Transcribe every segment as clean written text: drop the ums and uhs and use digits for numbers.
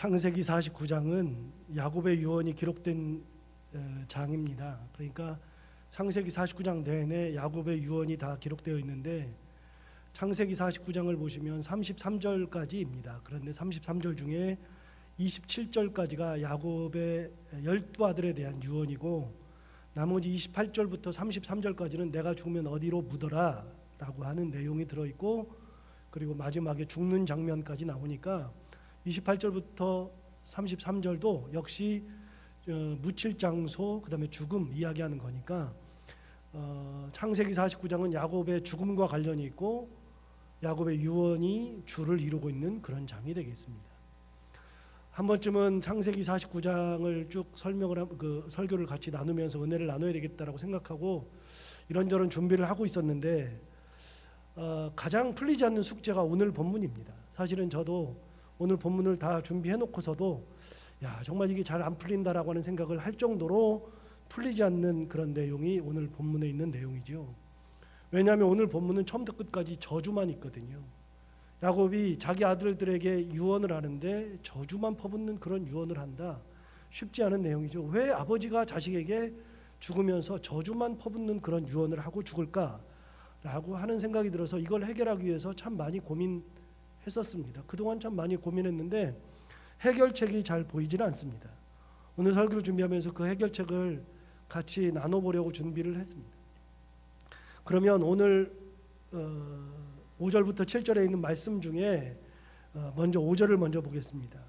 창세기 49장은 야곱의 유언이 기록된 장입니다. 그러니까 창세기 49장 내내 야곱의 유언이 다 기록되어 있는데 창세기 49장을 보시면 33절까지입니다. 그런데 33절 중에 27절까지가 야곱의 12아들에 대한 유언이고 나머지 28절부터 33절까지는 내가 죽으면 어디로 묻어라 라고 하는 내용이 들어있고, 그리고 마지막에 죽는 장면까지 나오니까 28절부터 33절도 역시 묻힐 장소, 그 다음에 죽음 이야기하는 거니까 창세기 49장은 야곱의 죽음과 관련이 있고 야곱의 유언이 주를 이루고 있는 그런 장이 되겠습니다. 한 번쯤은 창세기 49장을 쭉 설교를 같이 나누면서 은혜를 나눠야 되겠다라고 생각하고 이런저런 준비를 하고 있었는데 가장 풀리지 않는 숙제가 오늘 본문입니다. 사실은 저도 오늘 본문을 다 준비해 놓고서도 정말 이게 잘 안 풀린다라고 하는 생각을 할 정도로 풀리지 않는 그런 내용이 오늘 본문에 있는 내용이죠. 왜냐하면 오늘 본문은 처음부터 끝까지 저주만 있거든요. 야곱이 자기 아들들에게 유언을 하는데 저주만 퍼붓는 그런 유언을 한다. 쉽지 않은 내용이죠. 왜 아버지가 자식에게 죽으면서 저주만 퍼붓는 그런 유언을 하고 죽을까라고 하는 생각이 들어서 이걸 해결하기 위해서 참 많이 고민했었습니다. 그동안 참 많이 고민했는데 해결책이 잘 보이지는 않습니다. 오늘 설교를 준비하면서 그 해결책을 같이 나눠보려고 준비를 했습니다. 그러면 오늘 5절부터 7절에 있는 말씀 중에 먼저 5절을 먼저 보겠습니다.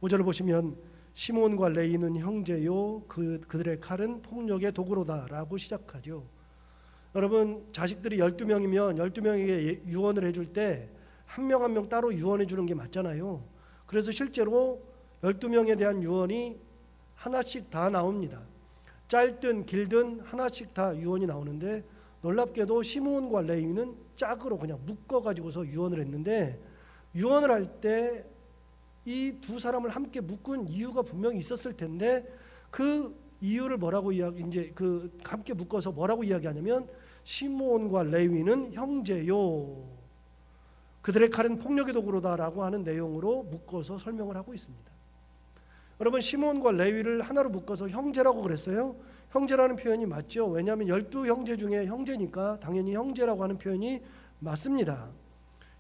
5절을 보시면 시몬과 레위는 형제요 그들의 칼은 폭력의 도구로다 라고 시작하죠. 여러분, 자식들이 12명이면 12명에게 유언을 해줄 때 한 명 한 명 따로 유언해 주는 게 맞잖아요. 그래서 실제로 12명에 대한 유언이 하나씩 다 나옵니다. 짧든 길든 하나씩 다 유언이 나오는데 놀랍게도 시므온과 레위는 짝으로 그냥 묶어가지고서 유언을 했는데, 유언을 할 때 이 두 사람을 함께 묶은 이유가 분명히 있었을 텐데 그 이유를 뭐라고 함께 묶어서 뭐라고 이야기하냐면 시므온과 레위는 형제요 그들의 칼은 폭력의 도구로다라고 하는 내용으로 묶어서 설명을 하고 있습니다. 여러분, 시므온과 레위를 하나로 묶어서 형제라고 그랬어요. 형제라는 표현이 맞죠. 왜냐하면 12형제 중에 형제니까 당연히 형제라고 하는 표현이 맞습니다.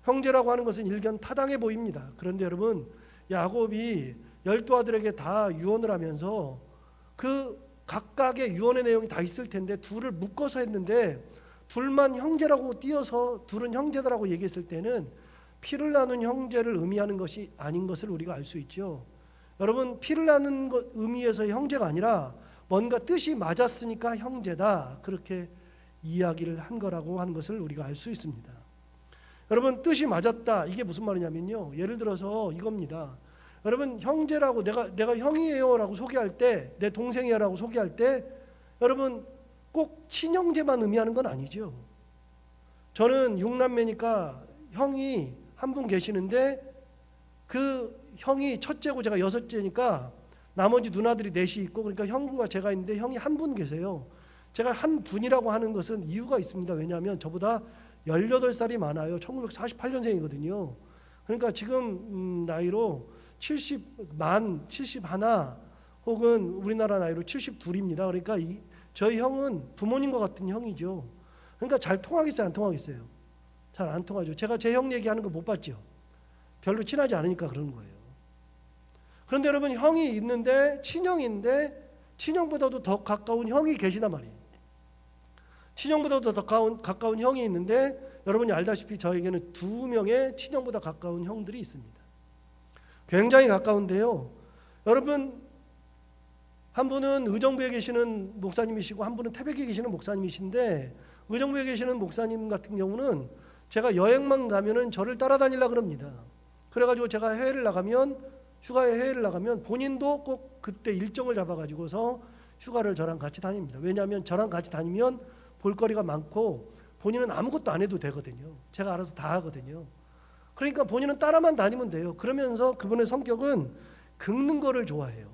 형제라고 하는 것은 일견 타당해 보입니다. 그런데 여러분, 야곱이 12아들에게 다 유언을 하면서 그 각각의 유언의 내용이 다 있을 텐데 둘을 묶어서 했는데 둘만 형제라고 띄어서 둘은 형제다라고 얘기했을 때는 피를 나눈 형제를 의미하는 것이 아닌 것을 우리가 알 수 있죠. 여러분, 피를 나눈 것 의미에서의 형제가 아니라 뭔가 뜻이 맞았으니까 형제다, 그렇게 이야기를 한 거라고 하는 것을 우리가 알 수 있습니다. 여러분, 뜻이 맞았다, 이게 무슨 말이냐면요, 예를 들어서 이겁니다. 여러분, 형제라고 내가 형이에요 라고 소개할 때, 내 동생이야 라고 소개할 때 여러분 꼭 친형제만 의미하는 건 아니죠. 저는 6남매니까 형이 한 분 계시는데 그 형이 첫째고 제가 여섯째니까 나머지 누나들이 넷이 있고, 그러니까 형과 제가 있는데 형이 한 분 계세요. 제가 한 분이라고 하는 것은 이유가 있습니다. 왜냐하면 저보다 18살이 많아요. 1948년생이거든요. 그러니까 지금 나이로 71 혹은 우리나라 나이로 72입니다. 그러니까 저희 형은 부모님과 같은 형이죠. 그러니까 잘 통하겠어요, 안 통하겠어요? 잘 안 통하죠. 제가 제 형 얘기하는 거 못 봤죠. 별로 친하지 않으니까 그런 거예요. 그런데 여러분, 형이 있는데 친형인데 친형보다도 더 가까운 형이 계시단 말이에요. 친형보다도 더 가까운 형이 있는데 여러분이 알다시피 저에게는 2명의 친형보다 가까운 형들이 있습니다. 굉장히 가까운데요. 여러분, 한 분은 의정부에 계시는 목사님이시고 한 분은 태백에 계시는 목사님이신데, 의정부에 계시는 목사님 같은 경우는 제가 여행만 가면은 저를 따라다니려고 그럽니다. 그래가지고 제가 휴가에 해외를 나가면 본인도 꼭 그때 일정을 잡아가지고서 휴가를 저랑 같이 다닙니다. 왜냐하면 저랑 같이 다니면 볼거리가 많고 본인은 아무것도 안 해도 되거든요. 제가 알아서 다 하거든요. 그러니까 본인은 따라만 다니면 돼요. 그러면서 그분의 성격은 긁는 거를 좋아해요.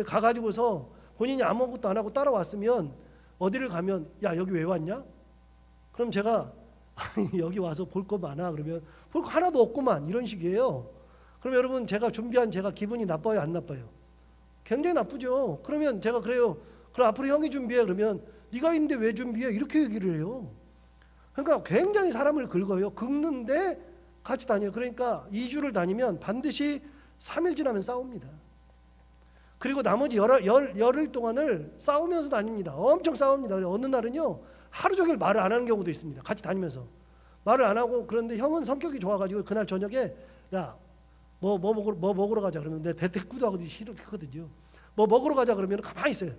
가가지고서 본인이 아무것도 안 하고 따라왔으면 어디를 가면 야, 여기 왜 왔냐? 그럼 제가 여기 와서 볼 거 많아. 그러면 볼 거 하나도 없구만, 이런 식이에요. 그럼 여러분 제가 준비한 제가 기분이 나빠요, 안 나빠요? 굉장히 나쁘죠. 그러면 제가 그래요. 그럼 앞으로 형이 준비해. 그러면 네가 있는데 왜 준비해? 이렇게 얘기를 해요. 그러니까 굉장히 사람을 긁어요. 긁는데 같이 다녀요. 그러니까 2주를 다니면 반드시 3일 지나면 싸웁니다. 그리고 나머지 열흘 동안을 싸우면서 다닙니다. 엄청 싸웁니다. 어느 날은요 하루 종일 말을 안 하는 경우도 있습니다. 같이 다니면서 말을 안 하고, 그런데 형은 성격이 좋아가지고 그날 저녁에 야 뭐 먹으러 가자 그러면 내 대퇴꾸도 하고 싫거든요. 뭐 먹으러 가자 그러면 가만히 있어요.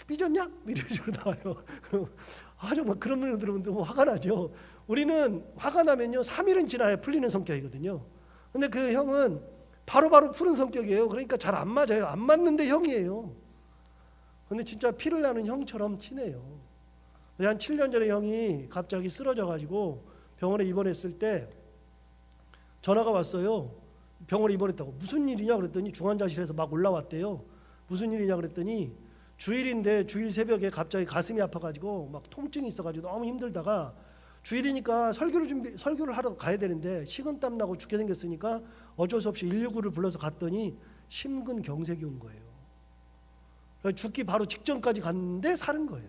삐졌냐? 이런 식으로 나와요. 정말 그런 분들 들으면 또 화가 나죠. 우리는 화가 나면요 3일은 지나야 풀리는 성격이거든요. 근데 그 형은 바로바로 푸는 성격이에요. 그러니까 잘 안 맞아요. 안 맞는데 형이에요. 근데 진짜 피를 나는 형처럼 친해요. 한 7년 전에 형이 갑자기 쓰러져가지고 병원에 입원했을 때 전화가 왔어요. 병원에 입원했다고. 무슨 일이냐 그랬더니 중환자실에서 막 올라왔대요. 무슨 일이냐 그랬더니 주일인데 주일 새벽에 갑자기 가슴이 아파가지고 막 통증이 있어가지고 너무 힘들다가 주일이니까 설교를 하러 가야 되는데 식은땀 나고 죽게 생겼으니까 어쩔 수 없이 119를 불러서 갔더니 심근경색이 온 거예요. 죽기 바로 직전까지 갔는데 사는 거예요.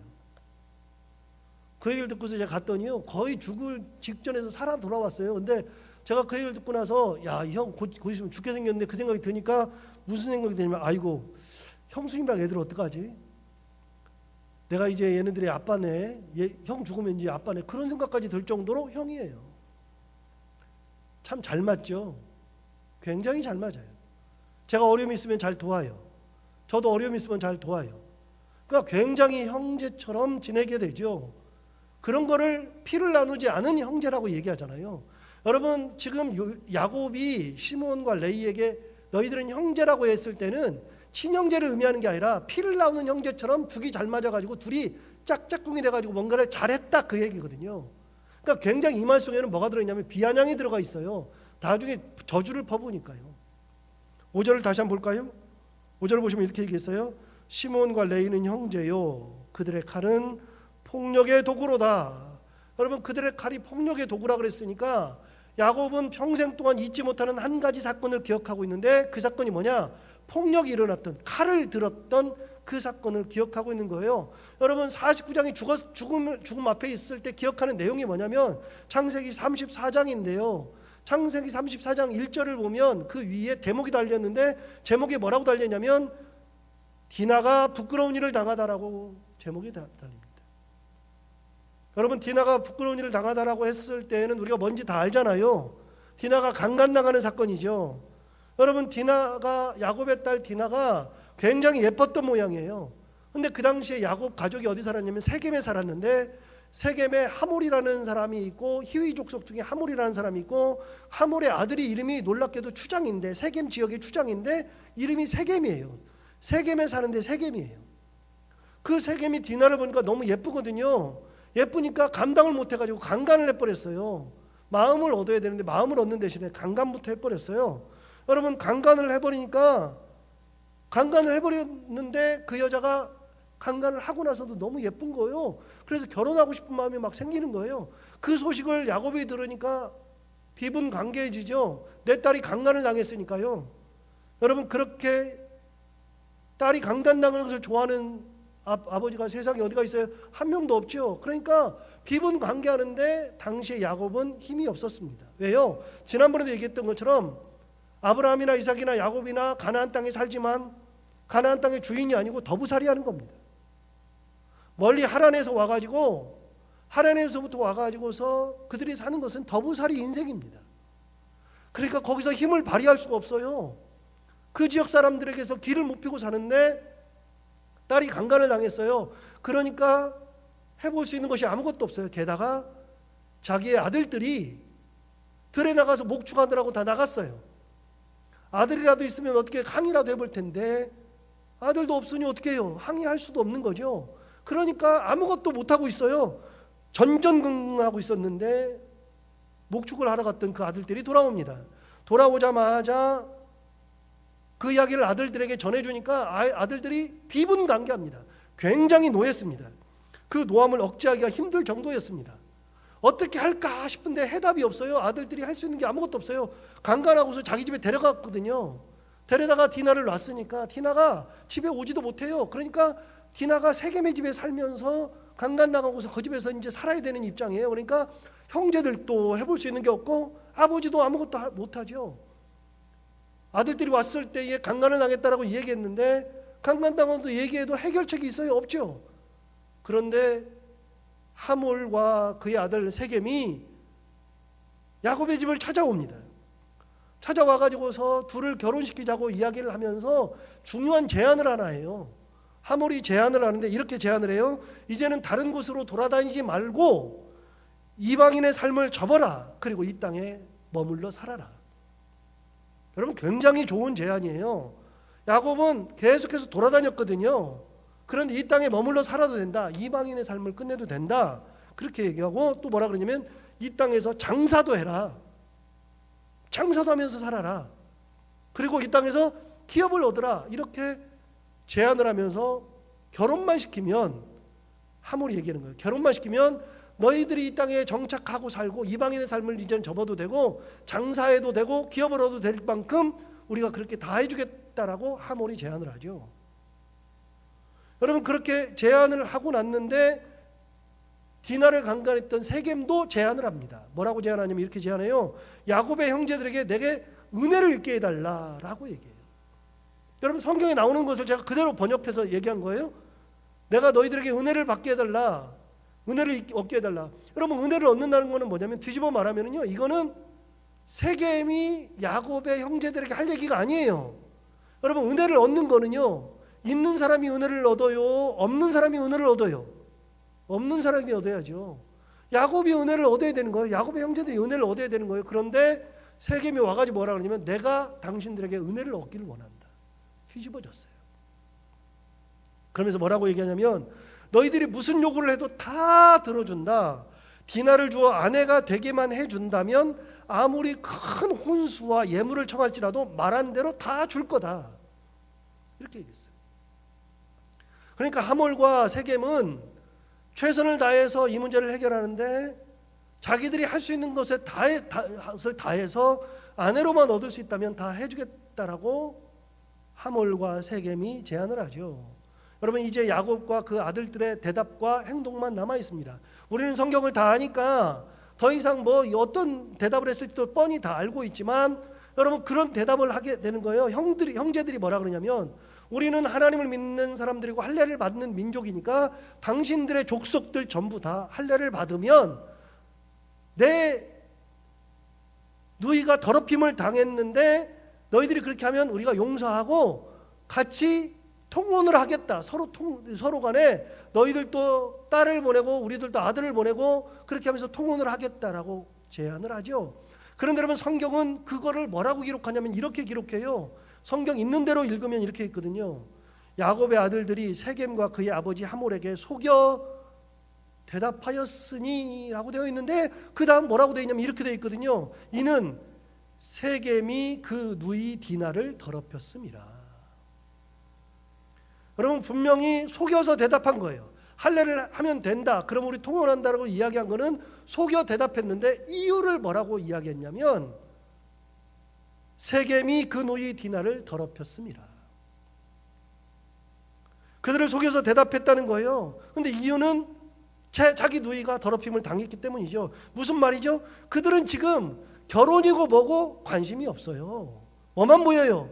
그 얘기를 듣고서 제가 갔더니요 거의 죽을 직전에서 살아 돌아왔어요. 근데 제가 그 얘기를 듣고 나서 야, 형 곧 있으면 죽게 생겼는데 그 생각이 드니까 무슨 생각이 드냐면 아이고 형수님이랑 애들 어떡하지? 내가 이제 얘네들의 아빠네, 형 죽으면 이제 아빠네, 그런 생각까지 들 정도로 형이에요. 참 잘 맞죠? 굉장히 잘 맞아요. 제가 어려움이 있으면 잘 도와요. 저도 어려움이 있으면 잘 도와요. 그러니까 굉장히 형제처럼 지내게 되죠. 그런 거를 피를 나누지 않은 형제라고 얘기하잖아요. 여러분 지금 야곱이 시므온과 레이에게 너희들은 형제라고 했을 때는 친형제를 의미하는 게 아니라 피를 나누는 형제처럼 죽이 잘 맞아가지고 둘이 짝짝꿍이 돼가지고 뭔가를 잘했다 그 얘기거든요. 그러니까 굉장히 이 말 속에는 뭐가 들어있냐면 비아냥이 들어가 있어요. 나중에 저주를 퍼부으니까요. 5절을 다시 한번 볼까요? 5절을 보시면 이렇게 얘기했어요. 시므온과 레이는 형제요 그들의 칼은 폭력의 도구로다. 여러분 그들의 칼이 폭력의 도구라 그랬으니까 야곱은 평생 동안 잊지 못하는 한 가지 사건을 기억하고 있는데 그 사건이 뭐냐? 폭력이 일어났던, 칼을 들었던 그 사건을 기억하고 있는 거예요. 여러분 49장이 죽음 앞에 있을 때 기억하는 내용이 뭐냐면 창세기 34장인데요. 창세기 34장 1절을 보면 그 위에 대목이 달렸는데 제목이 뭐라고 달렸냐면 디나가 부끄러운 일을 당하다라고 제목이 달립니다. 여러분 디나가 부끄러운 일을 당하다라고 했을 때는 우리가 뭔지 다 알잖아요. 디나가 강간당하는 사건이죠. 여러분 야곱의 딸 디나가 굉장히 예뻤던 모양이에요. 근데 그 당시에 야곱 가족이 어디 살았냐면 세겜에 살았는데 세겜에 하몰이라는 사람이 있고 히위 족속 중에 하몰이라는 사람이 있고 하몰의 아들이 이름이 놀랍게도 추장인데 세겜 지역의 추장인데 이름이 세겜이에요. 세겜에 사는데 세겜이에요. 그 세겜이 디나를 보니까 너무 예쁘거든요. 예쁘니까 감당을 못해가지고 강간을 해버렸어요. 마음을 얻어야 되는데 마음을 얻는 대신에 강간부터 해버렸어요. 여러분 강간을 해버리니까 강간을 해버렸는데 그 여자가 강간을 하고 나서도 너무 예쁜 거예요. 그래서 결혼하고 싶은 마음이 막 생기는 거예요. 그 소식을 야곱이 들으니까 비분관계해지죠. 내 딸이 강간을 당했으니까요. 여러분 그렇게 딸이 강간당하는 것을 좋아하는 아버지가 세상에 어디가 있어요? 한 명도 없죠. 그러니까 비분관계하는데 당시에 야곱은 힘이 없었습니다. 왜요? 지난번에도 얘기했던 것처럼 아브라함이나 이삭이나 야곱이나 가나안 땅에 살지만 가나안 땅의 주인이 아니고 더부살이하는 겁니다. 멀리 하란에서부터 와가지고서 그들이 사는 것은 더부살이 인생입니다. 그러니까 거기서 힘을 발휘할 수가 없어요. 그 지역 사람들에게서 길을 못 피고 사는데 딸이 강간을 당했어요. 그러니까 해볼 수 있는 것이 아무것도 없어요. 게다가 자기의 아들들이 들에 나가서 목축하느라고 다 나갔어요. 아들이라도 있으면 어떻게 항의라도 해볼 텐데 아들도 없으니 어떻게 해요? 항의할 수도 없는 거죠. 그러니까 아무것도 못하고 있어요. 전전긍긍하고 있었는데 목축을 하러 갔던 그 아들들이 돌아옵니다. 돌아오자마자 그 이야기를 아들들에게 전해주니까 아들들이 비분관계합니다. 굉장히 노했습니다. 그 노함을 억제하기가 힘들 정도였습니다. 어떻게 할까 싶은데 해답이 없어요. 아들들이 할 수 있는 게 아무것도 없어요. 강간하고서 자기 집에 데려갔거든요. 데려다가 디나를 놨으니까 디나가 집에 오지도 못해요. 그러니까 디나가 세겜의 집에 살면서 강간당하고서 그 집에서 이제 살아야 되는 입장이에요. 그러니까 형제들도 해볼 수 있는 게 없고 아버지도 아무것도 못하죠. 아들들이 왔을 때에 강간을 당했다라고 얘기했는데 강간당한도 얘기해도 해결책이 있어요? 없죠. 그런데 하몰과 그의 아들 세겜이 야곱의 집을 찾아옵니다. 찾아와가지고서 둘을 결혼시키자고 이야기를 하면서 중요한 제안을 하나 해요. 하몰이 제안을 하는데 이렇게 제안을 해요. 이제는 다른 곳으로 돌아다니지 말고 이방인의 삶을 접어라. 그리고 이 땅에 머물러 살아라. 여러분 굉장히 좋은 제안이에요. 야곱은 계속해서 돌아다녔거든요. 그런데 이 땅에 머물러 살아도 된다. 이방인의 삶을 끝내도 된다. 그렇게 얘기하고 또 뭐라 그러냐면 이 땅에서 장사도 해라. 장사도 하면서 살아라. 그리고 이 땅에서 기업을 얻으라. 이렇게 제안을 하면서 결혼만 시키면 하몰이 얘기하는 거예요. 결혼만 시키면 너희들이 이 땅에 정착하고 살고 이방인의 삶을 이제는 접어도 되고 장사해도 되고 기업을 얻어도 될 만큼 우리가 그렇게 다 해주겠다라고 하몰이 제안을 하죠. 여러분 그렇게 제안을 하고 났는데 디나를 강간했던 세겜도 제안을 합니다. 뭐라고 제안하냐면 이렇게 제안해요. 야곱의 형제들에게 내게 은혜를 있게 해달라라고 얘기해요. 여러분 성경에 나오는 것을 제가 그대로 번역해서 얘기한 거예요. 내가 너희들에게 은혜를 받게 해달라. 은혜를 얻게 해달라. 여러분 은혜를 얻는다는 것은 뭐냐면 뒤집어 말하면요, 이거는 세겜이 야곱의 형제들에게 할 얘기가 아니에요. 여러분 은혜를 얻는 거는요, 있는 사람이 은혜를 얻어요, 없는 사람이 은혜를 얻어요. 없는 사람이 얻어야죠. 야곱이 은혜를 얻어야 되는 거예요. 야곱의 형제들이 은혜를 얻어야 되는 거예요. 그런데 세겜이 와가지고 뭐라 그러냐면 내가 당신들에게 은혜를 얻기를 원한다. 뒤집어졌어요. 그러면서 뭐라고 얘기하냐면 너희들이 무슨 요구를 해도 다 들어준다. 디나를 주어 아내가 되게만 해준다면 아무리 큰 혼수와 예물을 청할지라도 말한 대로 다 줄 거다. 이렇게 얘기했어요. 그러니까 하몰과 세겜은 최선을 다해서 이 문제를 해결하는데 자기들이 할 수 있는 것을 다해서 아내로만 얻을 수 있다면 다 해주겠다라고 하몰과 세겜이 제안을 하죠. 여러분 이제 야곱과 그 아들들의 대답과 행동만 남아 있습니다. 우리는 성경을 다 아니까 더 이상 뭐 어떤 대답을 했을지도 뻔히 다 알고 있지만 여러분 그런 대답을 하게 되는 거예요. 형제들이 뭐라 그러냐면 우리는 하나님을 믿는 사람들이고 할례를 받는 민족이니까 당신들의 족속들 전부 다 할례를 받으면 내 누이가 더럽힘을 당했는데 너희들이 그렇게 하면 우리가 용서하고 같이 통혼을 하겠다. 서로 간에 너희들도 딸을 보내고 우리들도 아들을 보내고 그렇게 하면서 통혼을 하겠다라고 제안을 하죠. 그런데 여러분 성경은 그거를 뭐라고 기록하냐면 이렇게 기록해요. 성경 있는 대로 읽으면 이렇게 있거든요. 야곱의 아들들이 세겜과 그의 아버지 하몰에게 속여 대답하였으니 라고 되어 있는데 그 다음 뭐라고 되어 있냐면 이렇게 되어 있거든요. 이는 세겜이 그 누이 디나를 더럽혔습니다. 여러분 분명히 속여서 대답한 거예요. 할례를 하면 된다. 그럼 우리 통혼한다라고 이야기한 거는 속여 대답했는데 이유를 뭐라고 이야기했냐면 세겜이 그 누이 디나를 더럽혔습니다. 그들을 속여서 대답했다는 거예요. 근데 이유는 자기 누이가 더럽힘을 당했기 때문이죠. 무슨 말이죠? 그들은 지금 결혼이고 뭐고 관심이 없어요. 뭐만 보여요?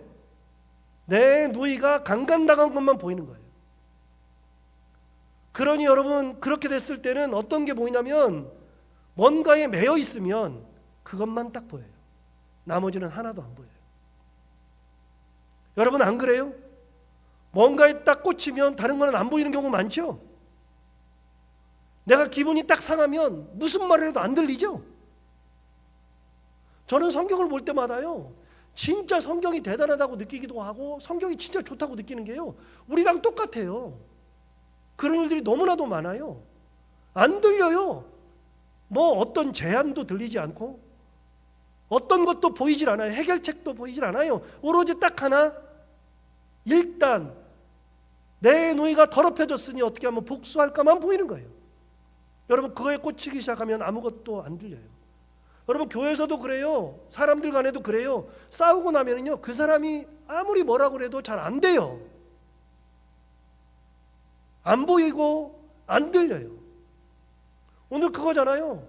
내 누이가 강간당한 것만 보이는 거예요. 그러니 여러분 그렇게 됐을 때는 어떤 게 보이냐면 뭔가에 매여 있으면 그것만 딱 보여요. 나머지는 하나도 안 보여요. 여러분 안 그래요? 뭔가에 딱 꽂히면 다른 거는 안 보이는 경우 많죠? 내가 기분이 딱 상하면 무슨 말을 해도 안 들리죠? 저는 성경을 볼 때마다요, 진짜 성경이 대단하다고 느끼기도 하고 성경이 진짜 좋다고 느끼는 게요, 우리랑 똑같아요. 그런 일들이 너무나도 많아요. 안 들려요. 뭐 어떤 제안도 들리지 않고 어떤 것도 보이질 않아요. 해결책도 보이질 않아요. 오로지 딱 하나, 일단 내 누이가 더럽혀졌으니 어떻게 하면 복수할까만 보이는 거예요. 여러분 그거에 꽂히기 시작하면 아무것도 안 들려요. 여러분 교회에서도 그래요. 사람들 간에도 그래요. 싸우고 나면은요 그 사람이 아무리 뭐라고 그래도 잘 안 돼요. 안 보이고 안 들려요. 오늘 그거잖아요.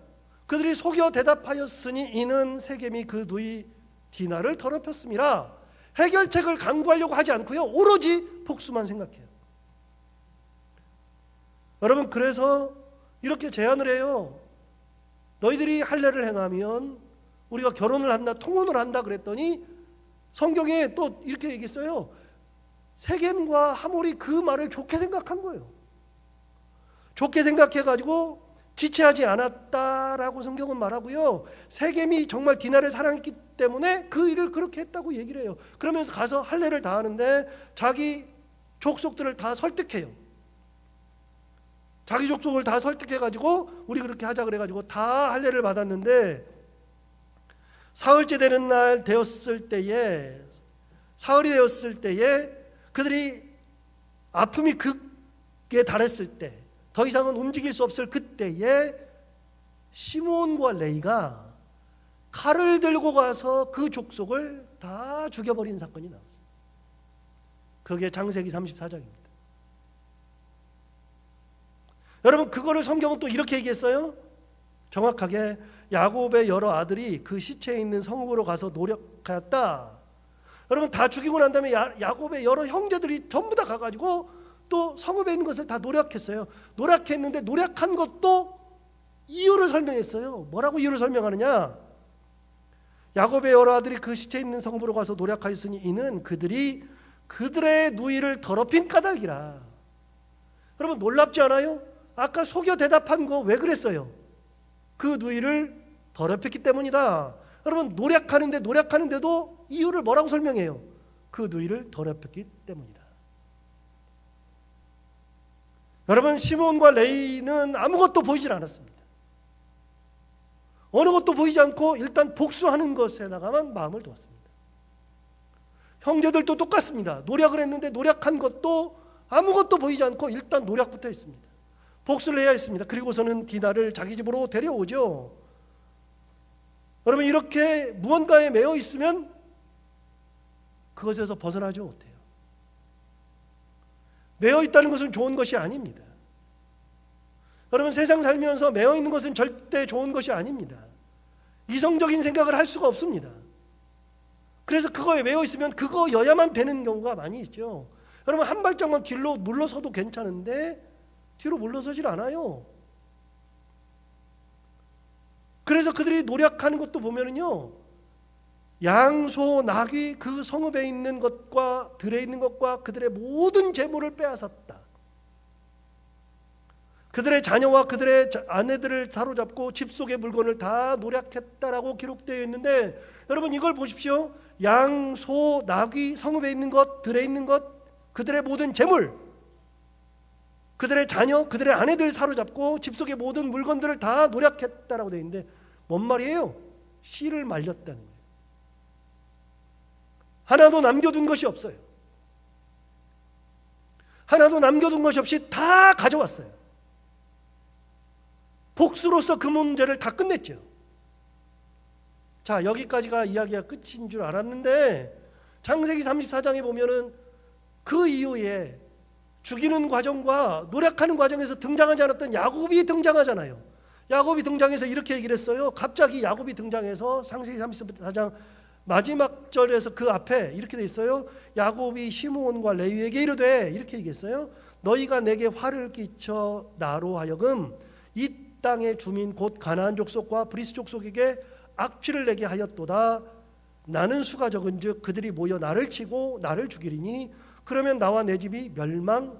그들이 속여 대답하였으니 이는 세겜이 그 누이 디나를 더럽혔습니다. 해결책을 강구하려고 하지 않고요 오로지 복수만 생각해요. 여러분 그래서 이렇게 제안을 해요. 너희들이 할례를 행하면 우리가 결혼을 한다, 통혼을 한다 그랬더니 성경에 또 이렇게 얘기했어요. 세겜과 하몰이 그 말을 좋게 생각한 거예요. 좋게 생각해가지고 지체하지 않았다라고 성경은 말하고요. 세겜이 정말 디나를 사랑했기 때문에 그 일을 그렇게 했다고 얘기를 해요. 그러면서 가서 할례를 다 하는데 자기 족속들을 다 설득해요. 자기 족속을 다 설득해가지고 우리 그렇게 하자 그래가지고 다 할례를 받았는데 사흘째 되는 날 되었을 때에 사흘이 되었을 때에 그들이 아픔이 극에 달했을 때 더 이상은 움직일 수 없을 그때에 시므온과 레이가 칼을 들고 가서 그 족속을 다 죽여버린 사건이 나왔어요. 그게 창세기 34장입니다. 여러분 그거를 성경은 또 이렇게 얘기했어요. 정확하게 야곱의 여러 아들이 그 시체에 있는 성읍으로 가서 노력하였다. 여러분 다 죽이고 난 다음에 야곱의 여러 형제들이 전부 다 가가지고 또 성읍에 있는 것을 다 노력했어요. 노력했는데 노력한 것도 이유를 설명했어요. 뭐라고 이유를 설명하느냐? 야곱의 여러 아들이 그 시체에 있는 성읍으로 가서 노력하였으니 이는 그들이 그들의 누이를 더럽힌 까닭이라. 여러분 놀랍지 않아요? 아까 속여 대답한 거 왜 그랬어요? 그 누이를 더럽혔기 때문이다. 여러분 노력하는데도 이유를 뭐라고 설명해요? 그 누이를 더럽혔기 때문이다. 여러분 시몬과 레이는 아무것도 보이질 않았습니다. 어느 것도 보이지 않고 일단 복수하는 것에다가만 마음을 두었습니다. 형제들도 똑같습니다. 노력을 했는데 노력한 것도 아무것도 보이지 않고 일단 노력부터 했습니다. 복수를 해야 했습니다. 그리고서는 디나를 자기 집으로 데려오죠. 여러분 이렇게 무언가에 매여 있으면 그것에서 벗어나지 못해요. 매여 있다는 것은 좋은 것이 아닙니다. 여러분 세상 살면서 매여 있는 것은 절대 좋은 것이 아닙니다. 이성적인 생각을 할 수가 없습니다. 그래서 그거에 매여 있으면 그거여야만 되는 경우가 많이 있죠. 여러분 한 발짝만 뒤로 물러서도 괜찮은데 뒤로 물러서질 않아요. 그래서 그들이 노력하는 것도 보면은요 양소 낙이 그 성읍에 있는 것과 들에 있는 것과 그들의 모든 재물을 빼앗았다. 그들의 자녀와 그들의 아내들을 사로잡고 집 속의 물건을 다 노력했다라고 기록되어 있는데 여러분 이걸 보십시오. 양소 낙이 성읍에 있는 것, 들에 있는 것, 그들의 모든 재물, 그들의 자녀, 그들의 아내들 사로잡고 집 속의 모든 물건들을 다 노력했다라고 되어 있는데 뭔 말이에요? 씨를 말렸다는 거예요. 하나도 남겨둔 것이 없어요. 하나도 남겨둔 것이 없이 다 가져왔어요. 복수로서 그 문제를 다 끝냈죠. 자, 여기까지가 이야기가 끝인 줄 알았는데 창세기 34장에 보면은 그 이후에 죽이는 과정과 노력하는 과정에서 등장하지 않았던 야곱이 등장하잖아요. 야곱이 등장해서 이렇게 얘기를 했어요. 갑자기 야곱이 등장해서 창세기 34장 마지막 절에서 그 앞에 이렇게 돼 있어요. 야곱이 시므온과 레위에게 이르되 이렇게 얘기했어요. 너희가 내게 화를 끼쳐 나로 하여금 이 땅의 주민 곧 가나안 족속과 브리스 족속에게 악취를 내게 하였도다. 나는 수가 적은즉 그들이 모여 나를 치고 나를 죽이리니 그러면 나와 내 집이 멸망하리라.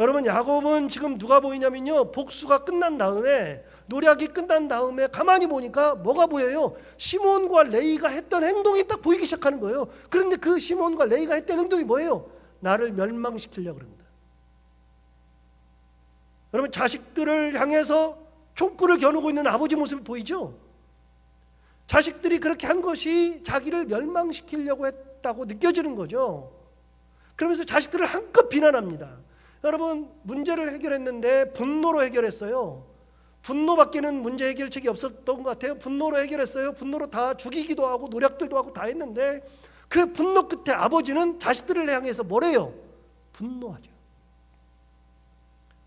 여러분 야곱은 지금 누가 보이냐면요 복수가 끝난 다음에 노력이 끝난 다음에 가만히 보니까 뭐가 보여요? 시몬과 레이가 했던 행동이 딱 보이기 시작하는 거예요. 그런데 그 시몬과 레이가 했던 행동이 뭐예요? 나를 멸망시키려고 그런다. 여러분 자식들을 향해서 총구를 겨누고 있는 아버지 모습이 보이죠? 자식들이 그렇게 한 것이 자기를 멸망시키려고 했다고 느껴지는 거죠. 그러면서 자식들을 한껏 비난합니다. 여러분, 문제를 해결했는데 분노로 해결했어요. 분노밖에는 문제 해결책이 없었던 것 같아요. 분노로 해결했어요. 분노로 다 죽이기도 하고 노력들도 하고 다 했는데 그 분노 끝에 아버지는 자식들을 향해서 뭐래요? 분노하죠.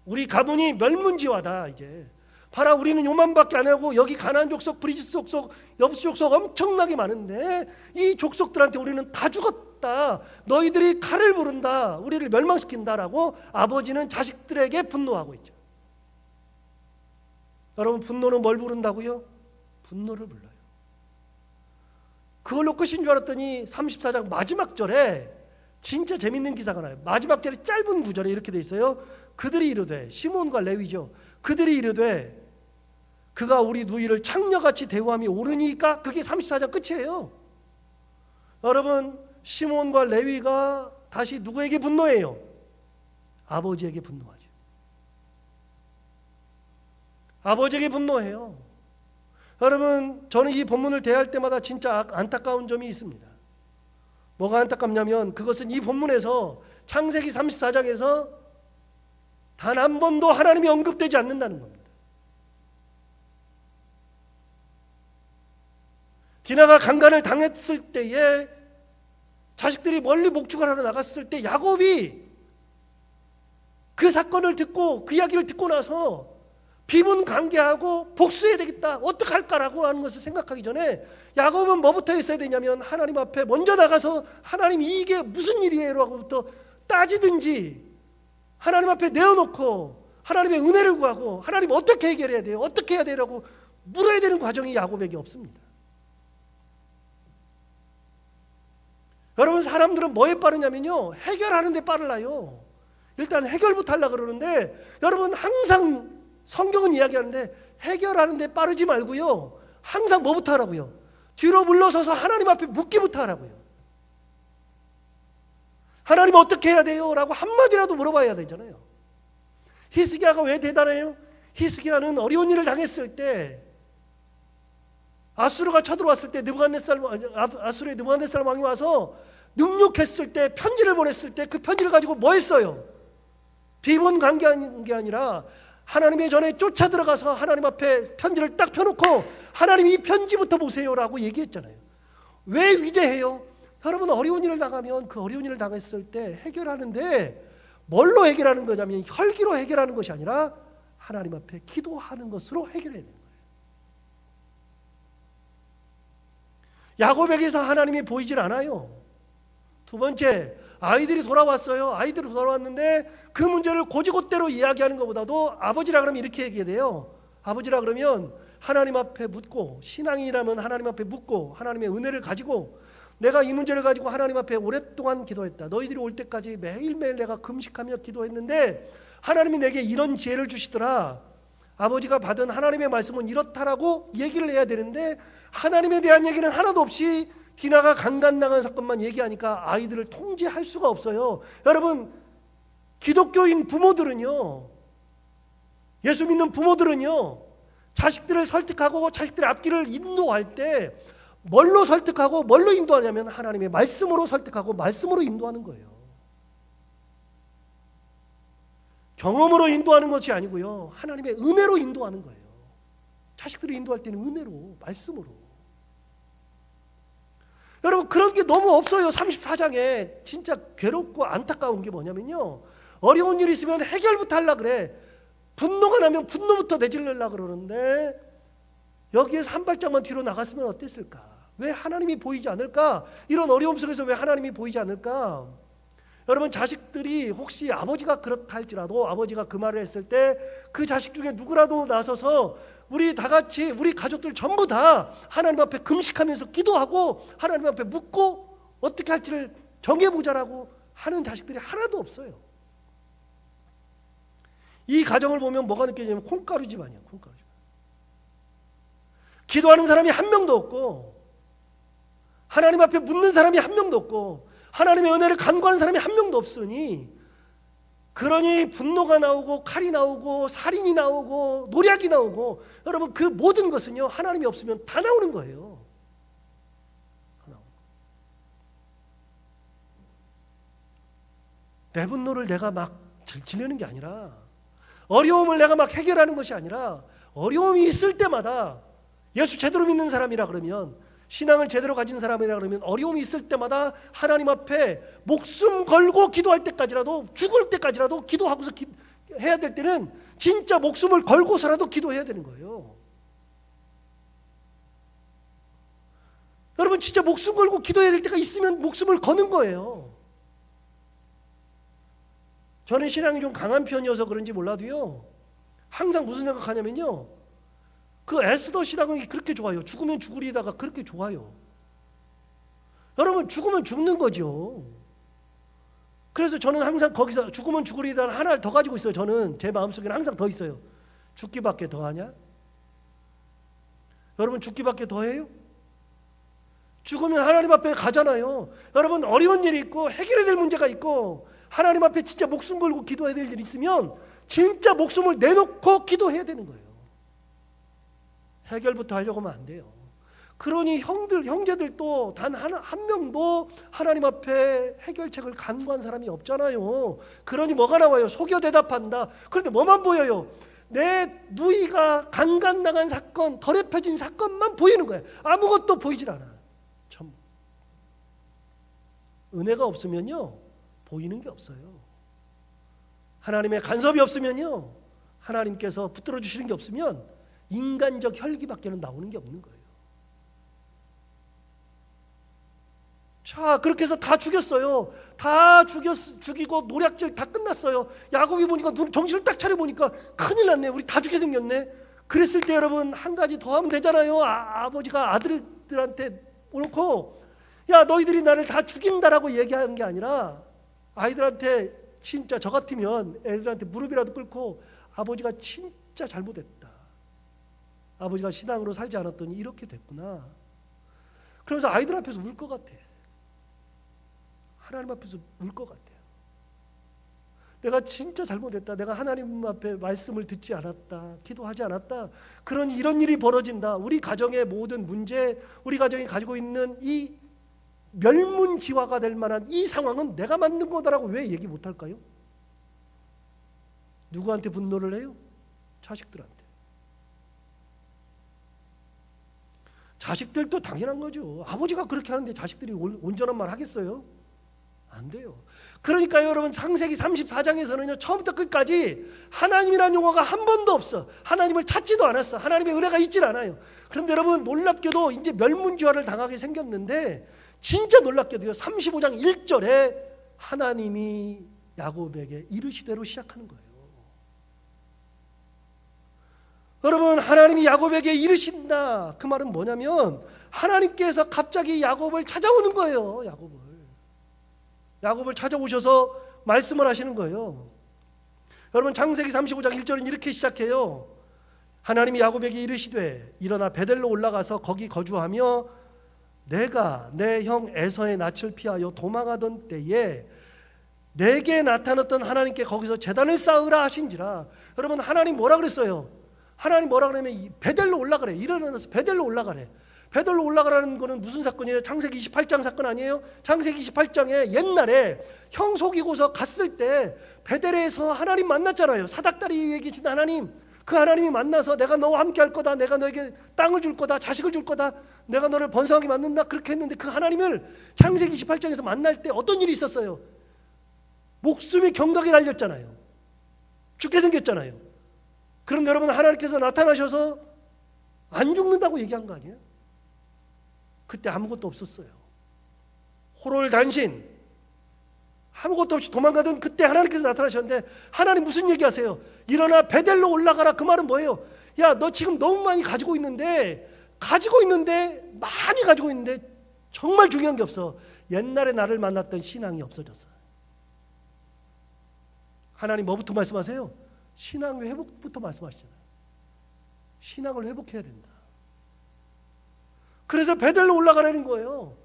우리 가문이 멸문지화다. 이제 봐라, 우리는 요만밖에 안 하고 여기 가나안 족속, 브리스 족속, 여부스 족속 엄청나게 많은데 이 족속들한테 우리는 다 죽었다. 너희들이 칼을 부른다. 우리를 멸망시킨다라고 아버지는 자식들에게 분노하고 있죠. 여러분, 분노는 뭘 부른다고요? 분노를 불러요. 그걸로 끝인 줄 알았더니 34장 마지막 절에 진짜 재밌는 기사가 나요. 마지막 절에 짧은 구절에 이렇게 돼 있어요. 그들이 이르되, 시몬과 레위죠. 그들이 이르되 그가 우리 누이를 창녀같이 대우함이 옳으니까. 그게 34장 끝이에요. 여러분, 시몬과 레위가 다시 누구에게 분노해요? 아버지에게 분노하죠. 아버지에게 분노해요. 여러분, 저는 이 본문을 대할 때마다 진짜 안타까운 점이 있습니다. 뭐가 안타깝냐면 그것은 이 본문에서 창세기 34장에서 단 한 번도 하나님이 언급되지 않는다는 겁니다. 디나가 강간을 당했을 때에 자식들이 멀리 목축을 하러 나갔을 때 야곱이 그 사건을 듣고 그 이야기를 듣고 나서 비분 관계하고 복수해야 되겠다, 어떡할까라고 하는 것을 생각하기 전에 야곱은 뭐부터 했어야 되냐면 하나님 앞에 먼저 나가서 하나님 이게 무슨 일이에요? 라고부터 따지든지 하나님 앞에 내어놓고 하나님의 은혜를 구하고 하나님 어떻게 해결해야 돼요? 어떻게 해야 돼요? 물어야 되는 과정이 야곱에게 없습니다. 여러분, 사람들은 뭐에 빠르냐면요, 해결하는 데 빠르나요. 일단 해결부터 하려고 그러는데 여러분, 항상 성경은 이야기하는데 해결하는 데 빠르지 말고요, 항상 뭐부터 하라고요? 뒤로 물러서서 하나님 앞에 묻기부터 하라고요. 하나님 어떻게 해야 돼요? 라고 한마디라도 물어봐야 되잖아요. 히스기야가 왜 대단해요? 히스기야는 어려운 일을 당했을 때, 아수르가 쳐들어왔을 때, 아수르의 느부갓네살 왕이 와서 능욕했을 때, 편지를 보냈을 때 그 편지를 가지고 뭐 했어요? 비번 관계한 게 아니라 하나님의 전에 쫓아 들어가서 하나님 앞에 편지를 딱 펴놓고 하나님 이 편지부터 보세요라고 얘기했잖아요. 왜 위대해요? 여러분, 어려운 일을 당하면 그 어려운 일을 당했을 때 해결하는데 뭘로 해결하는 거냐면 혈기로 해결하는 것이 아니라 하나님 앞에 기도하는 것으로 해결해야 되는 거예요. 야곱에게서 하나님이 보이질 않아요. 두 번째, 아이들이 돌아왔어요. 아이들이 돌아왔는데 그 문제를 고지고대로 이야기하는 것보다도 아버지라 그러면 이렇게 얘기해야 돼요. 아버지라 그러면 하나님 앞에 묻고, 신앙이라면 하나님 앞에 묻고 하나님의 은혜를 가지고 내가 이 문제를 가지고 하나님 앞에 오랫동안 기도했다. 너희들이 올 때까지 매일매일 내가 금식하며 기도했는데 하나님이 내게 이런 지혜를 주시더라. 아버지가 받은 하나님의 말씀은 이렇다라고 얘기를 해야 되는데 하나님에 대한 얘기는 하나도 없이 디나가 강간당한 사건만 얘기하니까 아이들을 통제할 수가 없어요. 여러분, 기독교인 부모들은요, 예수 믿는 부모들은요, 자식들을 설득하고 자식들의 앞길을 인도할 때 뭘로 설득하고 뭘로 인도하냐면 하나님의 말씀으로 설득하고 말씀으로 인도하는 거예요. 경험으로 인도하는 것이 아니고요, 하나님의 은혜로 인도하는 거예요. 자식들을 인도할 때는 은혜로, 말씀으로. 여러분, 그런 게 너무 없어요. 34장에 진짜 괴롭고 안타까운 게 뭐냐면요, 어려운 일이 있으면 해결부터 하려고 그래. 분노가 나면 분노부터 내질르려고 그러는데 여기에서 한 발짝만 뒤로 나갔으면 어땠을까? 왜 하나님이 보이지 않을까? 이런 어려움 속에서 왜 하나님이 보이지 않을까? 여러분, 자식들이 혹시 아버지가 그렇다 할지라도 아버지가 그 말을 했을 때 그 자식 중에 누구라도 나서서 우리 다 같이, 우리 가족들 전부 다 하나님 앞에 금식하면서 기도하고 하나님 앞에 묻고 어떻게 할지를 정해보자라고 하는 자식들이 하나도 없어요. 이 가정을 보면 뭐가 느껴지냐면 콩가루 집안이에요. 콩가루 집안. 기도하는 사람이 한 명도 없고 하나님 앞에 묻는 사람이 한 명도 없고 하나님의 은혜를 간구하는 사람이 한 명도 없으니, 그러니 분노가 나오고 칼이 나오고 살인이 나오고 노략이 나오고, 여러분, 그 모든 것은요, 하나님이 없으면 다 나오는 거예요. 내 분노를 내가 막 지내는 게 아니라, 어려움을 내가 막 해결하는 것이 아니라, 어려움이 있을 때마다 예수 제대로 믿는 사람이라 그러면, 신앙을 제대로 가진 사람이라 그러면 어려움이 있을 때마다 하나님 앞에 목숨 걸고 기도할 때까지라도, 죽을 때까지라도 기도하고서 해야 될 때는 진짜 목숨을 걸고서라도 기도해야 되는 거예요. 여러분, 진짜 목숨 걸고 기도해야 될 때가 있으면 목숨을 거는 거예요. 저는 신앙이 좀 강한 편이어서 그런지 몰라도요, 항상 무슨 생각하냐면요, 그 에스더 신앙이 그렇게 좋아요. 죽으면 죽으리다가 그렇게 좋아요. 여러분, 죽으면 죽는 거죠. 그래서 저는 항상 거기서 죽으면 죽으리다 하나를 더 가지고 있어요. 저는 제 마음속에는 항상 더 있어요. 죽기밖에 더 하냐? 여러분, 죽기밖에 더 해요? 죽으면 하나님 앞에 가잖아요. 여러분, 어려운 일이 있고 해결해야 될 문제가 있고 하나님 앞에 진짜 목숨 걸고 기도해야 될 일이 있으면 진짜 목숨을 내놓고 기도해야 되는 거예요. 해결부터 하려고 하면 안 돼요. 그러니 형제들도 단 한 명도 하나님 앞에 해결책을 간구한 사람이 없잖아요. 그러니 뭐가 나와요? 속여 대답한다. 그런데 뭐만 보여요? 내 누이가 강간당한 사건, 더럽혀진 사건만 보이는 거예요. 아무것도 보이질 않아. 참, 은혜가 없으면요, 보이는 게 없어요. 하나님의 간섭이 없으면요, 하나님께서 붙들어 주시는 게 없으면 인간적 혈기밖에는 나오는 게 없는 거예요. 자, 그렇게 해서 다 죽였어요. 다 죽이고 노략질 다 끝났어요. 야곱이 보니까 정신을 딱 차려보니까 큰일 났네. 우리 다 죽게 생겼네. 그랬을 때 여러분, 한 가지 더 하면 되잖아요. 아버지가 아들들한테 놓고, 야, 너희들이 나를 다 죽인다라고 얘기하는 게 아니라, 아이들한테 진짜 저 같으면 애들한테 무릎이라도 꿇고, 아버지가 진짜 잘못했다. 아버지가 신앙으로 살지 않았더니 이렇게 됐구나. 그러면서 아이들 앞에서 울 것 같아. 하나님 앞에서 울 것 같아요. 내가 진짜 잘못했다. 내가 하나님 앞에 말씀을 듣지 않았다. 기도하지 않았다. 그러니 이런 일이 벌어진다. 우리 가정의 모든 문제, 우리 가정이 가지고 있는 이 멸문지화가 될 만한 이 상황은 내가 만든 거다라고 왜 얘기 못할까요? 누구한테 분노를 해요? 자식들한테. 자식들도 당연한 거죠. 아버지가 그렇게 하는데 자식들이 온전한 말 하겠어요? 안 돼요. 그러니까 여러분, 창세기 34장에서는요, 처음부터 끝까지 하나님이라는 용어가 한 번도 없어. 하나님을 찾지도 않았어. 하나님의 은혜가 있질 않아요. 그런데 여러분, 놀랍게도 이제 멸문지화를 당하게 생겼는데, 진짜 놀랍게도요, 35장 1절에 하나님이 야곱에게 이르시되로 시작하는 거예요. 여러분, 하나님이 야곱에게 이르신다. 그 말은 뭐냐면 하나님께서 갑자기 야곱을 찾아오는 거예요. 야곱을 찾아오셔서 말씀을 하시는 거예요. 여러분, 창세기 35장 1절은 이렇게 시작해요. 하나님이 야곱에게 이르시되 일어나 베델로 올라가서 거기 거주하며 내가 내 형 에서의 낯을 피하여 도망하던 때에 내게 나타났던 하나님께 거기서 제단을 쌓으라 하신지라. 여러분, 하나님 뭐라 그랬어요? 하나님 뭐라 그러면 베델로 올라가래. 일어나서 베델로 올라가래. 베델로 올라가라는 거는 무슨 사건이에요? 창세기 28장 사건 아니에요? 창세기 28장에 옛날에 형 속이고서 갔을 때 베델에서 하나님 만났잖아요. 사닥다리 위에 계신 하나님. 그 하나님이 만나서 내가 너와 함께 할 거다. 내가 너에게 땅을 줄 거다. 자식을 줄 거다. 내가 너를 번성하게 만든다. 그렇게 했는데 그 하나님을 창세기 28장에서 만날 때 어떤 일이 있었어요? 목숨이 경각에 달렸잖아요. 죽게 생겼잖아요. 그런데 여러분, 하나님께서 나타나셔서 안 죽는다고 얘기한 거 아니에요? 그때 아무것도 없었어요. 호롤단신, 아무것도 없이 도망가던 그때 하나님께서 나타나셨는데, 하나님 무슨 얘기하세요? 일어나 베델로 올라가라. 그 말은 뭐예요? 야, 너 지금 너무 많이 가지고 있는데 많이 가지고 있는데 정말 중요한 게 없어. 옛날에 나를 만났던 신앙이 없어졌어. 하나님 뭐부터 말씀하세요? 신앙 회복부터 말씀하시잖아요. 신앙을 회복해야 된다. 그래서 베델로 올라가라는 거예요.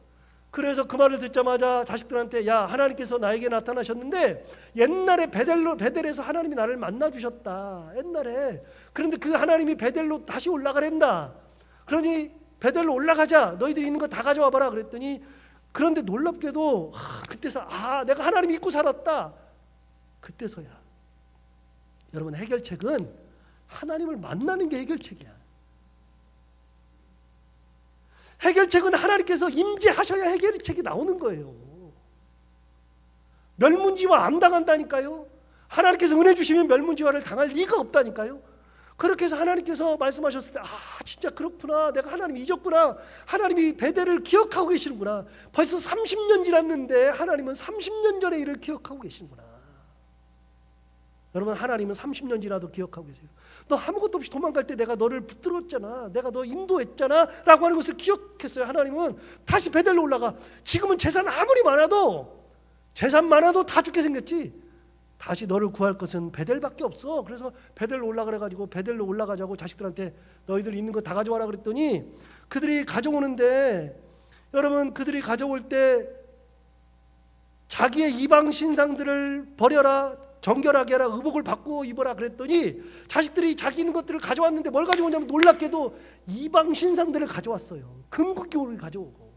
그래서 그 말을 듣자마자 자식들한테, 야, 하나님께서 나에게 나타나셨는데 옛날에 베델에서 하나님이 나를 만나 주셨다. 옛날에. 그런데 그 하나님이 베델로 다시 올라가란다. 그러니 베델로 올라가자. 너희들이 있는 거 다 가져와 봐라. 그랬더니, 그런데 놀랍게도 그때서 내가 하나님 믿고 살았다. 그때서야 여러분, 해결책은 하나님을 만나는 게 해결책이야. 해결책은 하나님께서 임재하셔야 해결책이 나오는 거예요. 멸문지화 안 당한다니까요. 하나님께서 은혜 주시면 멸문지화를 당할 리가 없다니까요. 그렇게 해서 하나님께서 말씀하셨을 때, 진짜 그렇구나, 내가 하나님 잊었구나, 하나님이 베델을 기억하고 계시는구나. 벌써 30년 지났는데 하나님은 30년 전의 일을 기억하고 계시는구나. 여러분, 하나님은 30년 지나도 기억하고 계세요. 너 아무것도 없이 도망갈 때 내가 너를 붙들었잖아, 내가 너 인도했잖아 라고 하는 것을 기억했어요. 하나님은 다시 베델로 올라가. 지금은 재산 아무리 많아도, 재산 많아도 다 죽게 생겼지, 다시 너를 구할 것은 베델밖에 없어. 그래서 베델로 올라가래가지고 베델로 올라가자고 자식들한테 너희들 있는 거 다 가져와라 그랬더니 그들이 가져오는데, 여러분, 그들이 가져올 때 자기의 이방 신상들을 버려라, 정결하게 하라, 의복을 바꾸어 입어라 그랬더니 자식들이 자기 있는 것들을 가져왔는데 뭘 가져오냐면 놀랍게도 이방 신상들을 가져왔어요. 금국교를 가져오고.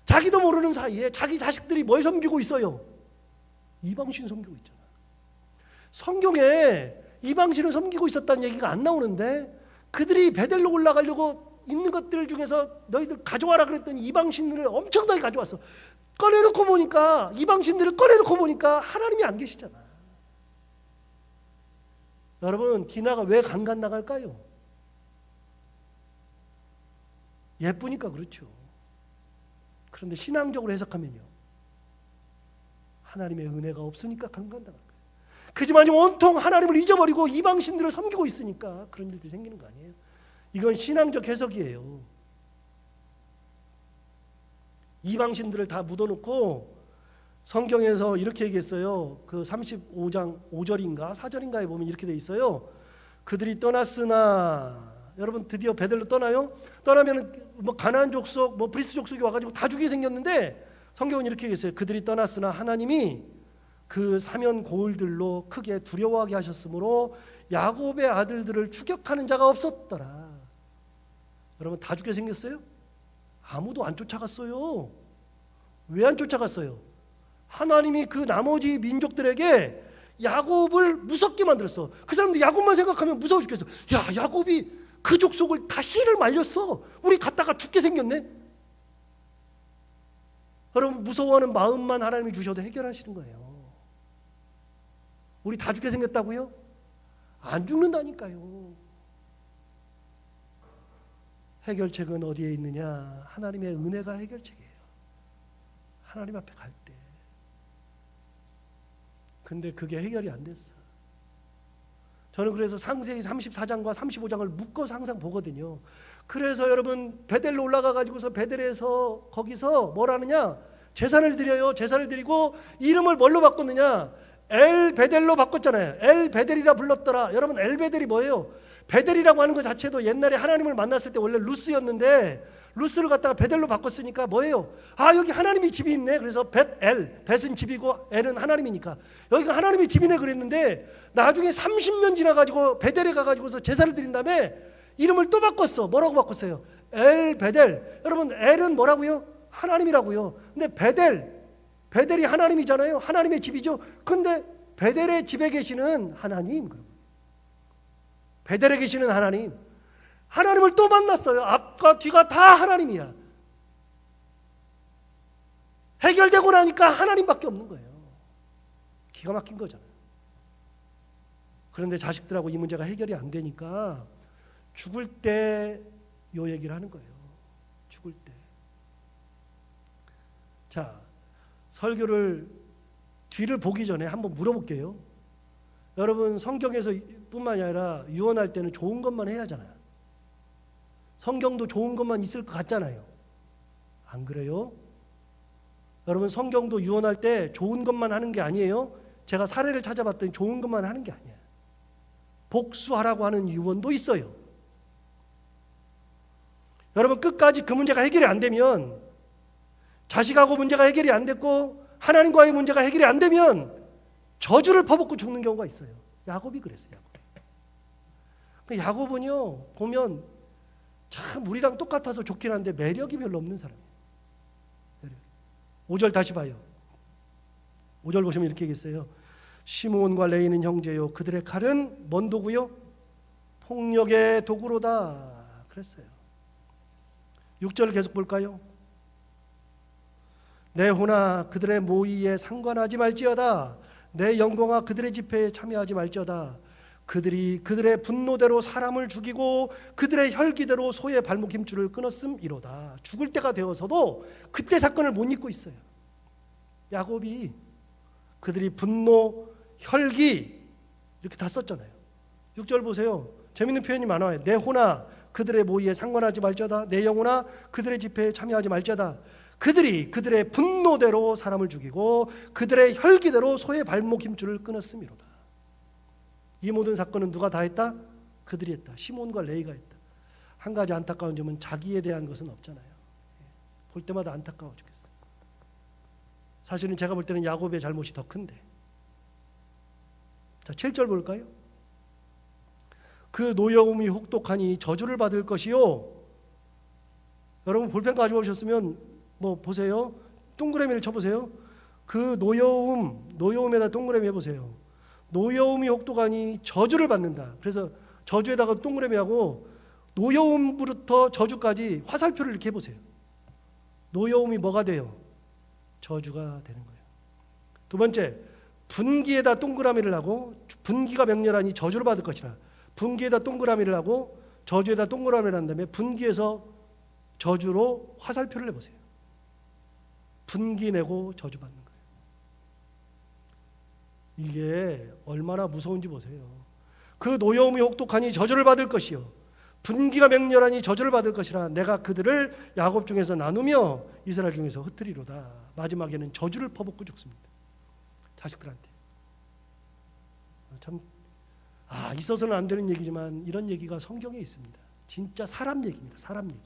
자기도 모르는 사이에 자기 자식들이 뭘 섬기고 있어요? 이방신 섬기고 있잖아. 성경에 이방신을 섬기고 있었다는 얘기가 안 나오는데 그들이 베델로 올라가려고 있는 것들 중에서 너희들 가져와라 그랬더니 이방신들을 엄청나게 가져왔어. 꺼내놓고 보니까, 이방신들을 꺼내놓고 보니까 하나님이 안 계시잖아. 여러분, 디나가 왜 강간 나갈까요? 예쁘니까 그렇죠. 그런데 신앙적으로 해석하면요, 하나님의 은혜가 없으니까 강간 나갈 거예요. 그 집안이 온통 하나님을 잊어버리고 이방신들을 섬기고 있으니까 그런 일들이 생기는 거 아니에요? 이건 신앙적 해석이에요. 이방신들을 다 묻어놓고 성경에서 이렇게 얘기했어요. 그 35장 5절인가 4절인가에 보면 이렇게 돼 있어요. 그들이 떠났으나, 여러분 드디어 베델로 떠나요. 떠나면 뭐 가나안 족속, 뭐 브리스 족속이 와가지고 다 죽이게 생겼는데 성경은 이렇게 얘기했어요. 그들이 떠났으나 하나님이 그 사면 고을들로 크게 두려워하게 하셨으므로 야곱의 아들들을 추격하는 자가 없었더라. 여러분, 다 죽게 생겼어요? 아무도 안 쫓아갔어요. 왜 안 쫓아갔어요? 하나님이 그 나머지 민족들에게 야곱을 무섭게 만들었어. 그 사람들 야곱만 생각하면 무서워 죽겠어. 야, 야곱이 그 족속을 다 씨를 말렸어. 우리 갔다가 죽게 생겼네. 여러분, 무서워하는 마음만 하나님이 주셔도 해결하시는 거예요. 우리 다 죽게 생겼다고요? 안 죽는다니까요. 해결책은 어디에 있느냐? 하나님의 은혜가 해결책이에요. 하나님 앞에 갈 때. 근데 그게 해결이 안 됐어. 저는 그래서 창세기 34장과 35장을 묶어서 항상 보거든요. 그래서 여러분, 베델로 올라가 가지고서 베델에서 거기서 뭘 하느냐? 제사를 드려요. 제사를 드리고 이름을 뭘로 바꿨느냐? 엘 베델로 바꿨잖아요. 엘 베델이라 불렀더라. 여러분, 엘 베델이 뭐예요? 베델이라고 하는 것 자체도 옛날에 하나님을 만났을 때 원래 루스였는데 루스를 갖다가 베델로 바꿨으니까 뭐예요? 여기 하나님이 집이 있네. 그래서 벳엘, 벳은 집이고 엘은 하나님이니까 여기가 하나님이 집이네 그랬는데 나중에 30년 지나가지고 베델에 가가지고서 제사를 드린 다음에 이름을 또 바꿨어. 뭐라고 바꿨어요? 엘 베델. 여러분, 엘은 뭐라고요? 하나님이라고요. 근데 베델이 하나님이잖아요. 하나님의 집이죠. 근데 베델의 집에 계시는 하나님, 베델에 계시는 하나님을 또 만났어요. 앞과 뒤가 다 하나님이야. 해결되고 나니까 하나님밖에 없는 거예요. 기가 막힌 거잖아요. 그런데 자식들하고 이 문제가 해결이 안 되니까 죽을 때 요 얘기를 하는 거예요. 죽을 때. 자, 설교를 뒤를 보기 전에 한번 물어볼게요. 여러분, 성경에서 뿐만이 아니라 유언할 때는 좋은 것만 해야 하잖아요. 성경도 좋은 것만 있을 것 같잖아요. 안 그래요? 여러분, 성경도 유언할 때 좋은 것만 하는 게 아니에요. 제가 사례를 찾아봤더니 좋은 것만 하는 게 아니에요. 복수하라고 하는 유언도 있어요. 여러분, 끝까지 그 문제가 해결이 안 되면, 자식하고 문제가 해결이 안 됐고 하나님과의 문제가 해결이 안 되면 저주를 퍼붓고 죽는 경우가 있어요. 야곱이 그랬어요. 야곱은요, 보면 참 우리랑 똑같아서 좋긴 한데 매력이 별로 없는 사람이에요. 5절 다시 봐요. 5절 보시면 이렇게 얘기했어요. 시므온과 레위는 형제요 그들의 칼은 뭔 도구요? 폭력의 도구로다 그랬어요. 6절 계속 볼까요? 내 호나 그들의 모의에 상관하지 말지어다. 내 영광아 그들의 집회에 참여하지 말지어다. 그들이 그들의 분노대로 사람을 죽이고 그들의 혈기대로 소의 발목 힘줄을 끊었음이로다. 죽을 때가 되어서도 그때 사건을 못 잊고 있어요. 야곱이 그들이 분노, 혈기 이렇게 다 썼잖아요. 6절 보세요. 재밌는 표현이 많아요. 내 호나 그들의 모의에 상관하지 말지어다. 내 영혼아 그들의 집회에 참여하지 말지어다. 그들이 그들의 분노대로 사람을 죽이고 그들의 혈기대로 소의 발목 힘줄을 끊었음이로다. 이 모든 사건은 누가 다 했다? 그들이 했다. 시몬과 레위가 했다. 한 가지 안타까운 점은 자기에 대한 것은 없잖아요. 볼 때마다 안타까워 죽겠어요. 사실은 제가 볼 때는 야곱의 잘못이 더 큰데. 자, 7절 볼까요? 그 노여움이 혹독하니 저주를 받을 것이요. 여러분 볼펜 가지고 오셨으면 뭐 보세요. 동그라미를 쳐보세요. 그 노여움에다 동그라미 해보세요. 노여움이 혹독하니 저주를 받는다. 그래서 저주에다가 동그라미하고 노여움부터 저주까지 화살표를 이렇게 해보세요. 노여움이 뭐가 돼요? 저주가 되는 거예요. 두 번째, 분기에다 동그라미를 하고 분기가 맹렬하니 저주를 받을 것이라. 분기에다 동그라미를 하고 저주에다 동그라미를 한 다음에 분기에서 저주로 화살표를 내보세요. 분기 내고 저주 받는 거예요. 이게 얼마나 무서운지 보세요. 그 노여움이 혹독하니 저주를 받을 것이요 분기가 맹렬하니 저주를 받을 것이라. 내가 그들을 야곱 중에서 나누며 이스라엘 중에서 흩트리로다. 마지막에는 저주를 퍼붓고 죽습니다. 자식들한테. 참 있어서는 안 되는 얘기지만 이런 얘기가 성경에 있습니다. 진짜 사람 얘기입니다. 사람 얘기.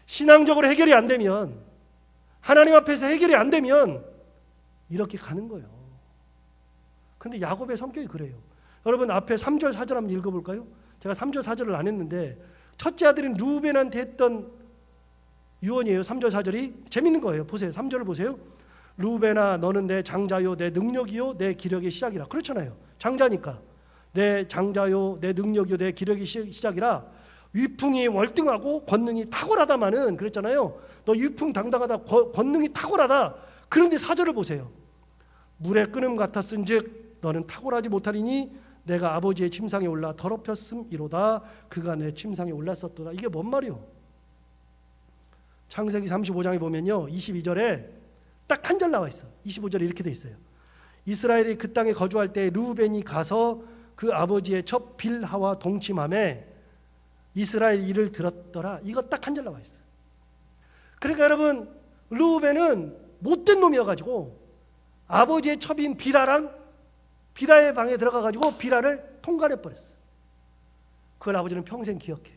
신앙적으로 해결이 안 되면, 하나님 앞에서 해결이 안 되면 이렇게 가는 거예요. 근데 야곱의 성격이 그래요. 여러분 앞에 3절 4절 한번 읽어볼까요? 제가 3절 4절을 안 했는데 첫째 아들인 루벤한테 했던 유언이에요. 3절 4절이 재밌는 거예요. 보세요. 3절을 보세요. 루벤아 너는 내 장자요 내 능력이요 내 기력의 시작이라. 그렇잖아요. 장자니까 내 장자요 내 능력이요 내 기력의 시작이라. 위풍이 월등하고 권능이 탁월하다마는 그랬잖아요. 너 위풍당당하다 권능이 탁월하다. 그런데 4절을 보세요. 물의 끓음 같았은즉 너는 탁월하지 못하리니 내가 아버지의 침상에 올라 더럽혔음이로다. 그가 내 침상에 올랐었도다. 이게 뭔 말이요? 창세기 35장에 보면요 22절에 딱 한 절 나와 있어. 25절에 이렇게 돼 있어요. 이스라엘이 그 땅에 거주할 때 루벤이 가서 그 아버지의 첫 빌하와 동침함에 이스라엘 일을 들었더라. 이거 딱 한 절 나와 있어요. 그러니까 여러분 루벤은 못된 놈이어가지고 아버지의 첩인 비라의 방에 들어가가지고 비라를 통과해버렸어. 그걸 아버지는 평생 기억해.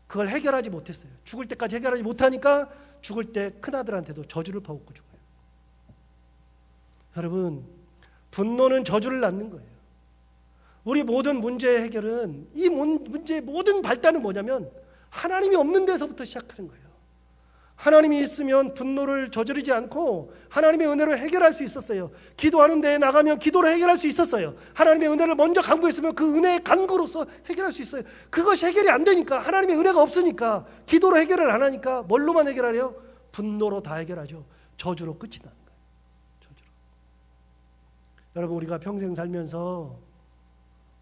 그걸 해결하지 못했어요. 죽을 때까지 해결하지 못하니까 죽을 때 큰아들한테도 저주를 퍼붓고 죽어요. 여러분 분노는 저주를 낳는 거예요. 우리 모든 문제의 해결은, 이 문제의 모든 발단은 뭐냐면 하나님이 없는 데서부터 시작하는 거예요. 하나님이 있으면 분노를 저지르지 않고 하나님의 은혜로 해결할 수 있었어요. 기도하는 데에 나가면 기도로 해결할 수 있었어요. 하나님의 은혜를 먼저 간구했으면 그 은혜의 간구로서 해결할 수 있어요. 그것이 해결이 안 되니까, 하나님의 은혜가 없으니까, 기도로 해결을 안 하니까 뭘로만 해결하래요? 분노로 다 해결하죠. 저주로 끝이 나는 거예요. 저주로. 여러분 우리가 평생 살면서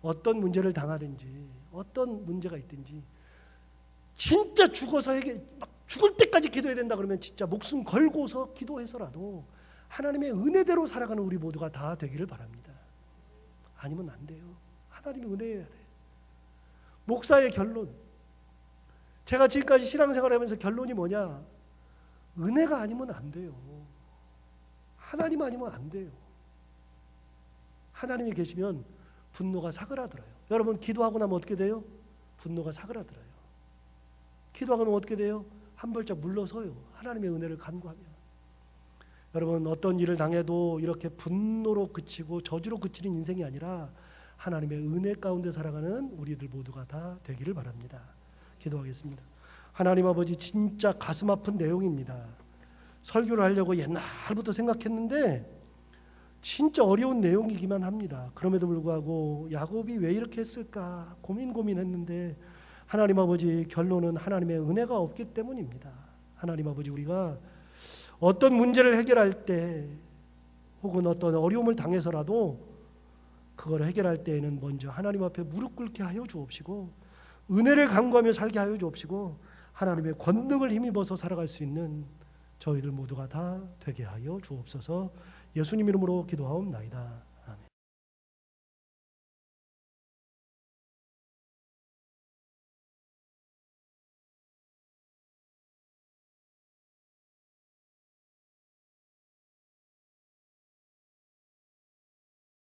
어떤 문제를 당하든지 어떤 문제가 있든지 진짜 죽어서 막 죽을 때까지 기도해야 된다 그러면 진짜 목숨 걸고서 기도해서라도 하나님의 은혜대로 살아가는 우리 모두가 다 되기를 바랍니다. 아니면 안 돼요. 하나님의 은혜여야 돼. 목사의 결론, 제가 지금까지 신앙생활을 하면서 결론이 뭐냐? 은혜가 아니면 안 돼요. 하나님 아니면 안 돼요. 하나님이 계시면 분노가 사그라들어요. 여러분 기도하고 나면 어떻게 돼요? 분노가 사그라들어요. 기도하고 나면 어떻게 돼요? 한 발짝 물러서요. 하나님의 은혜를 간구하면. 여러분 어떤 일을 당해도 이렇게 분노로 그치고 저주로 그치는 인생이 아니라 하나님의 은혜 가운데 살아가는 우리들 모두가 다 되기를 바랍니다. 기도하겠습니다. 하나님 아버지, 진짜 가슴 아픈 내용입니다. 설교를 하려고 옛날부터 생각했는데 진짜 어려운 내용이기만 합니다. 그럼에도 불구하고 야곱이 왜 이렇게 했을까 고민했는데 하나님 아버지 결론은 하나님의 은혜가 없기 때문입니다. 하나님 아버지 우리가 어떤 문제를 해결할 때 혹은 어떤 어려움을 당해서라도 그걸 해결할 때에는 먼저 하나님 앞에 무릎 꿇게 하여 주옵시고 은혜를 간구하며 살게 하여 주옵시고 하나님의 권능을 힘입어서 살아갈 수 있는 저희들 모두가 다 되게 하여 주옵소서. 예수님 이름으로 기도하옵나이다.